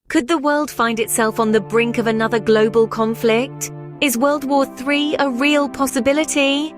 Could the world find itself on the brink of another global conflict? Is World War III a real possibility?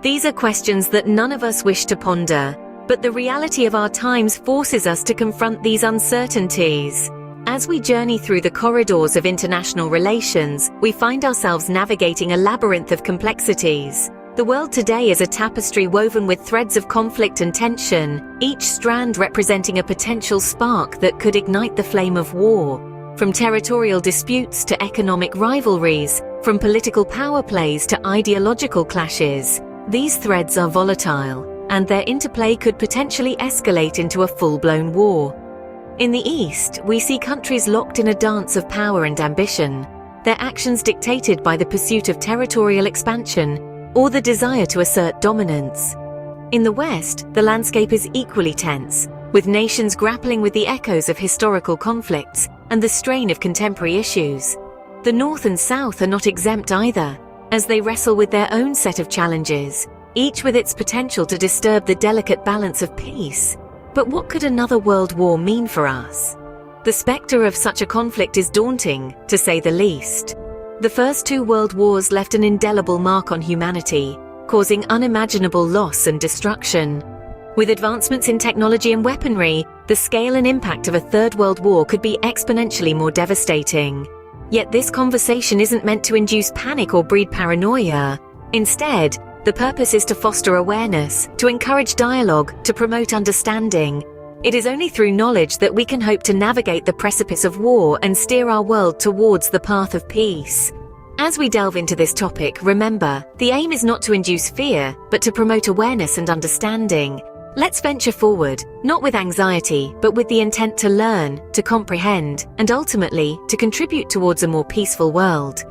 These are questions that none of us wish to ponder, but the reality of our times forces us to confront these uncertainties. As we journey through the corridors of international relations, we find ourselves navigating a labyrinth of complexities. The world today is a tapestry woven with threads of conflict and tension, each strand representing a potential spark that could ignite the flame of war. From territorial disputes to economic rivalries, from political power plays to ideological clashes, these threads are volatile, and their interplay could potentially escalate into a full-blown war. In the East, we see countries locked in a dance of power and ambition, their actions dictated by the pursuit of territorial expansion or the desire to assert dominance. In the West, the landscape is equally tense, with nations grappling with the echoes of historical conflicts and the strain of contemporary issues. The North and South are not exempt either, as they wrestle with their own set of challenges, each with its potential to disturb the delicate balance of peace. But what could another world war mean for us? The specter of such a conflict is daunting, to say the least. The first two world wars left an indelible mark on humanity, causing unimaginable loss and destruction. With advancements in technology and weaponry, the scale and impact of a third world war could be exponentially more devastating. Yet this conversation isn't meant to induce panic or breed paranoia. Instead, the purpose is to foster awareness, to encourage dialogue, to promote understanding. It is only through knowledge that we can hope to navigate the precipice of war and steer our world towards the path of peace. As we delve into this topic, remember, the aim is not to induce fear, but to promote awareness and understanding. Let's venture forward, not with anxiety, but with the intent to learn, to comprehend, and ultimately, to contribute towards a more peaceful world.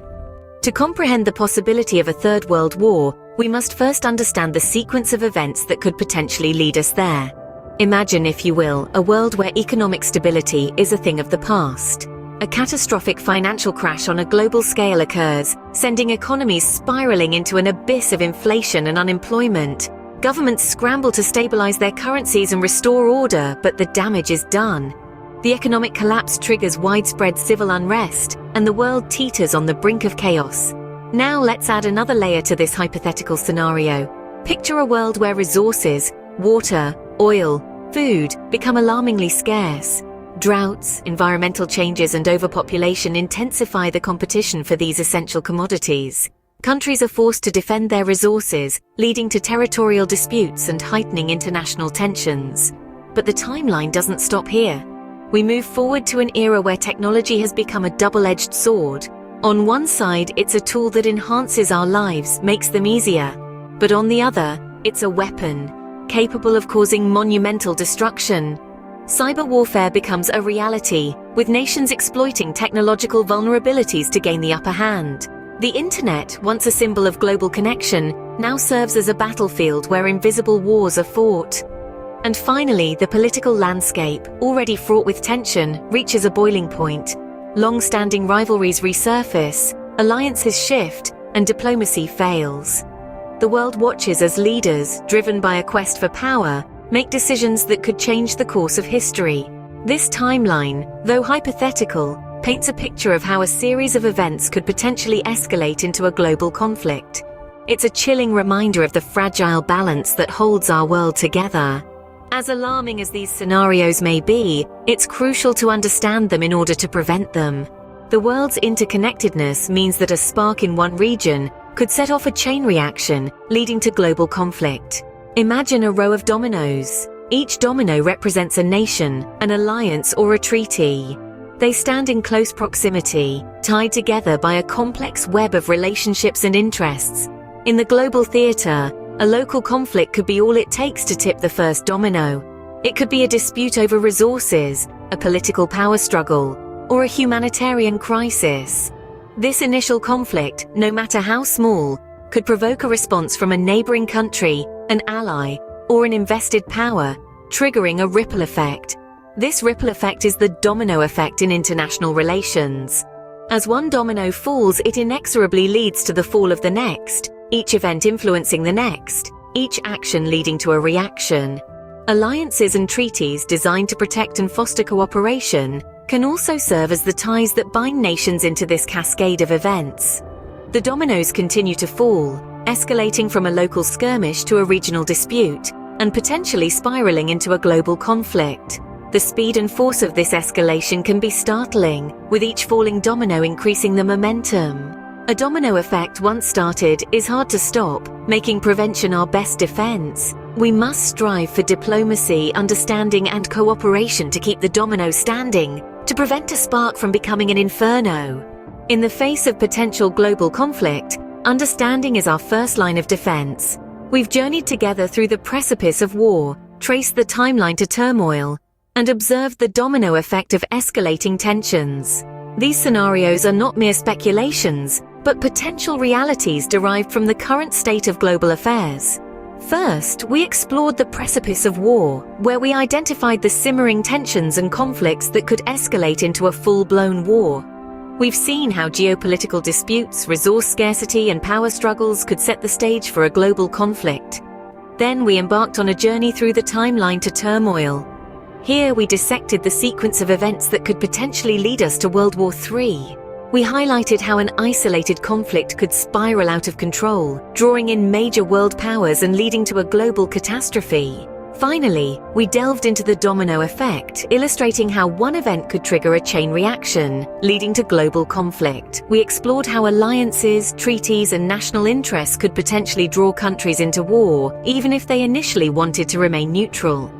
To comprehend the possibility of a third world war, we must first understand the sequence of events that could potentially lead us there. Imagine, if you will, a world where economic stability is a thing of the past. A catastrophic financial crash on a global scale occurs, sending economies spiraling into an abyss of inflation and unemployment. Governments scramble to stabilize their currencies and restore order, but the damage is done. The economic collapse triggers widespread civil unrest, and the world teeters on the brink of chaos. Now let's add another layer to this hypothetical scenario. Picture a world where resources, water, oil, food become alarmingly scarce. Droughts, environmental changes, and overpopulation intensify the competition for these essential commodities. Countries are forced to defend their resources, leading to territorial disputes and heightening international tensions. But the timeline doesn't stop here. We move forward to an era where technology has become a double-edged sword. On one side, it's a tool that enhances our lives, makes them easier. But on the other, it's a weapon, capable of causing monumental destruction. Cyber warfare becomes a reality, with nations exploiting technological vulnerabilities to gain the upper hand. The internet, once a symbol of global connection, now serves as a battlefield where invisible wars are fought. And finally, the political landscape, already fraught with tension, reaches a boiling point. Long-standing rivalries resurface, alliances shift, and diplomacy fails. The world watches as leaders, driven by a quest for power, make decisions that could change the course of history. This timeline, though hypothetical, paints a picture of how a series of events could potentially escalate into a global conflict. It's a chilling reminder of the fragile balance that holds our world together. As alarming as these scenarios may be, it's crucial to understand them in order to prevent them. The world's interconnectedness means that a spark in one region could set off a chain reaction, leading to global conflict. Imagine a row of dominoes. Each domino represents a nation, an alliance, or a treaty. They stand in close proximity, tied together by a complex web of relationships and interests. In the global theater, a local conflict could be all it takes to tip the first domino. It could be a dispute over resources, a political power struggle, or a humanitarian crisis. This initial conflict, no matter how small, could provoke a response from a neighboring country, an ally, or an invested power, triggering a ripple effect. This ripple effect is the domino effect in international relations. As one domino falls, it inexorably leads to the fall of the next, each event influencing the next, each action leading to a reaction. Alliances and treaties designed to protect and foster cooperation can also serve as the ties that bind nations into this cascade of events. The dominoes continue to fall, escalating from a local skirmish to a regional dispute, and potentially spiraling into a global conflict. The speed and force of this escalation can be startling, with each falling domino increasing the momentum. A domino effect once started is hard to stop, making prevention our best defense. We must strive for diplomacy, understanding, and cooperation to keep the domino standing, to prevent a spark from becoming an inferno. In the face of potential global conflict, understanding is our first line of defense. We've journeyed together through the precipice of war, traced the timeline to turmoil, and observed the domino effect of escalating tensions. These scenarios are not mere speculations, but potential realities derived from the current state of global affairs. First, we explored the precipice of war, where we identified the simmering tensions and conflicts that could escalate into a full-blown war. We've seen how geopolitical disputes, resource scarcity, and power struggles could set the stage for a global conflict. Then we embarked on a journey through the timeline to turmoil. Here we dissected the sequence of events that could potentially lead us to World War III. We highlighted how an isolated conflict could spiral out of control, drawing in major world powers and leading to a global catastrophe. Finally, we delved into the domino effect, illustrating how one event could trigger a chain reaction, leading to global conflict. We explored how alliances, treaties, and national interests could potentially draw countries into war, even if they initially wanted to remain neutral.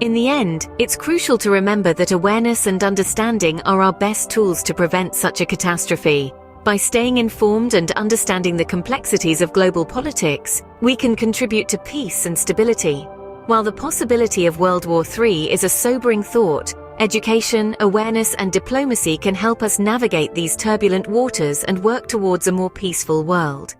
In the end, it's crucial to remember that awareness and understanding are our best tools to prevent such a catastrophe. By staying informed and understanding the complexities of global politics, we can contribute to peace and stability. While the possibility of World War III is a sobering thought, education, awareness, and diplomacy can help us navigate these turbulent waters and work towards a more peaceful world.